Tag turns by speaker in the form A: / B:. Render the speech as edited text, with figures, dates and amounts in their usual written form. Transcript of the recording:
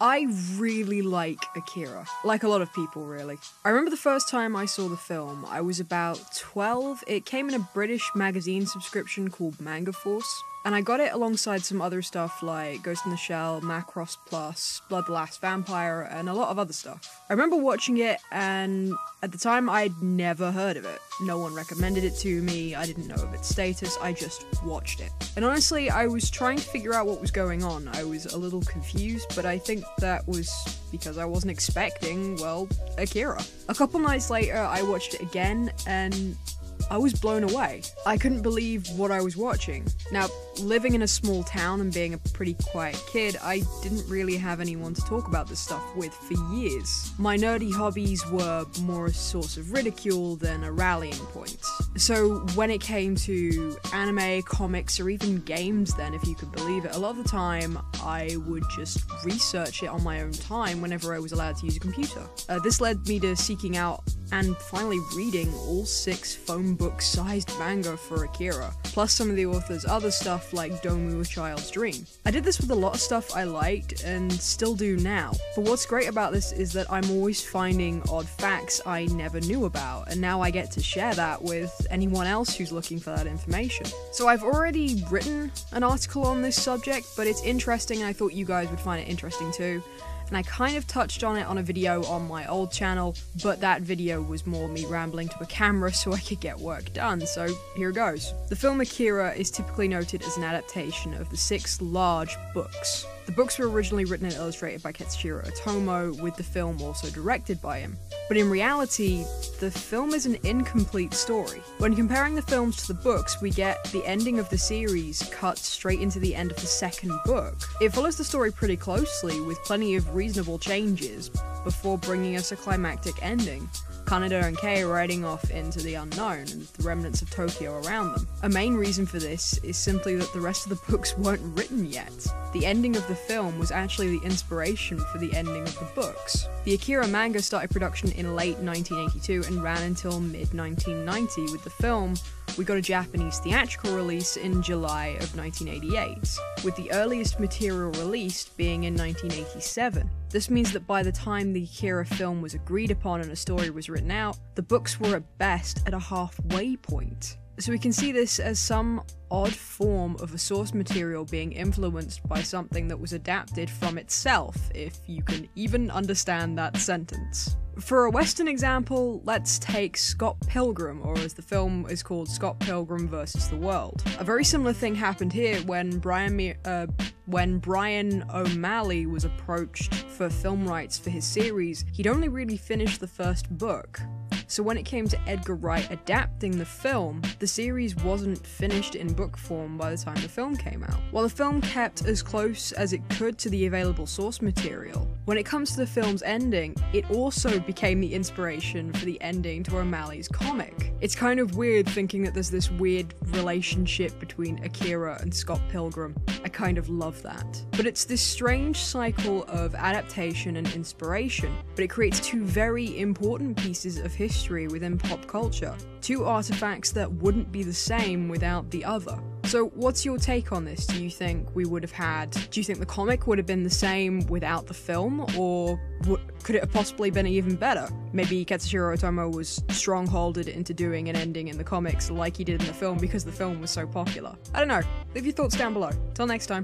A: I really like Akira, like a lot of people really. I remember the first time I saw the film, I was about 12. It came in a British magazine subscription called Manga Force, and I got it alongside some other stuff like Ghost in the Shell, Macross Plus, Blood the Last Vampire, and a lot of other stuff. I remember watching it, and at the time I'd never heard of it. No one recommended it to me, I didn't know of its status, I just watched it. And honestly, I was trying to figure out what was going on. I was a little confused, but I think that was because I wasn't expecting, well, Akira. A couple nights later, I watched it again, and I was blown away. I couldn't believe what I was watching. Now, living in a small town and being a pretty quiet kid, I didn't really have anyone to talk about this stuff with for years. My nerdy hobbies were more a source of ridicule than a rallying point. So when it came to anime, comics, or even games then, if you could believe it, a lot of the time I would just research it on my own time whenever I was allowed to use a computer. This led me to seeking out and finally reading all 6 phone book-sized manga for Akira, plus some of the author's other stuff like Domu: A Child's Dream. I did this with a lot of stuff I liked, and still do now, but what's great about this is that I'm always finding odd facts I never knew about, and now I get to share that with anyone else who's looking for that information. So I've already written an article on this subject, but it's interesting and I thought you guys would find it interesting too. And I kind of touched on it on a video on my old channel, but that video was more me rambling to a camera so I could get work done, so here goes. The film Akira is typically noted as an adaptation of the 6 large books. The books were originally written and illustrated by Katsuhiro Otomo, with the film also directed by him. But in reality, the film is an incomplete story. When comparing the films to the books, we get the ending of the series cut straight into the end of the 2nd book. It follows the story pretty closely, with plenty of reasonable changes, before bringing us a climactic ending. Kaneda and Kei riding off into the unknown, and the remnants of Tokyo around them. A main reason for this is simply that the rest of the books weren't written yet. The ending of the film was actually the inspiration for the ending of the books. The Akira manga started production in late 1982 and ran until mid-1990. With the film, we got a Japanese theatrical release in July of 1988, with the earliest material released being in 1987. This means that by the time the Akira film was agreed upon and a story was written out, the books were at best at a halfway point. So we can see this as some odd form of a source material being influenced by something that was adapted from itself, if you can even understand that sentence. For a Western example, let's take Scott Pilgrim, or as the film is called, Scott Pilgrim vs. the World. A very similar thing happened here when Brian O'Malley was approached for film rights for his series. He'd only really finished the 1st book. So when it came to Edgar Wright adapting the film, the series wasn't finished in book form by the time the film came out. While the film kept as close as it could to the available source material, when it comes to the film's ending, it also became the inspiration for the ending to O'Malley's comic. It's kind of weird thinking that there's this weird relationship between Akira and Scott Pilgrim. I kind of love that. But it's this strange cycle of adaptation and inspiration, but it creates 2 very important pieces of history within pop culture. 2 artifacts that wouldn't be the same without the other. So what's your take on this? Do you think the comic would have been the same without the film, or could it have possibly been even better? Maybe Katsuhiro Otomo was strongholded into doing an ending in the comics like he did in the film because the film was so popular. I don't know. Leave your thoughts down below. Till next time.